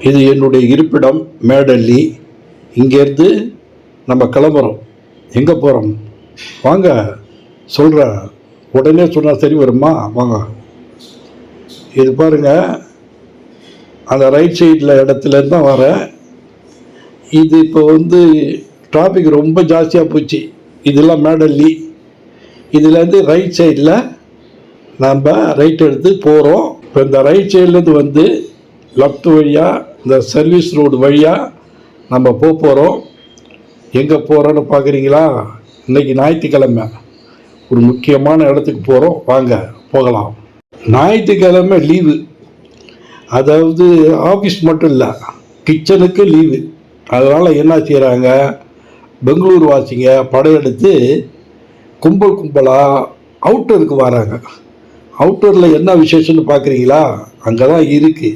இது என்னுடைய இருப்பிடம் மேடல்லி. இங்கேருந்து நம்ம கிளம்புறோம். எங்கே போகிறோம் வாங்க சொல்கிறேன். உடனே சொன்னால் சரி வருமா? வாங்க. இது பாருங்கள், அந்த ரைட் சைடில் இடத்துலேருந்து தான் வரேன். இது இப்போ டிராஃபிக் ரொம்ப ஜாஸ்தியாக போச்சு. இதெல்லாம் மேடல்லி. இதுலேருந்து ரைட் சைடில் நம்ம ரைட் எடுத்து போகிறோம். இப்போ இந்த ரைட் சைட்லேருந்து லெஃப்ட் வழியாக இந்த சர்வீஸ் ரோடு வழியாக நம்ம போகிறோம். எங்கே போகிறோன்னு பார்க்குறீங்களா? இன்றைக்கி ஞாயிற்றுக்கிழமை ஒரு முக்கியமான இடத்துக்கு போகிறோம். வாங்க போகலாம். ஞாயிற்றுக்கிழமை லீவு, அதாவது ஆஃபீஸ் மட்டும் இல்லை, கிச்சனுக்கு லீவு. அதனால் என்ன செய்கிறாங்க, பெங்களூர் வாசிங்க படையெடுத்து கும்பலாக அவுட்டருக்கு வராங்க. அவுட்டரில் என்ன விசேஷம்னு பார்க்குறீங்களா? அங்கே தான் இருக்குது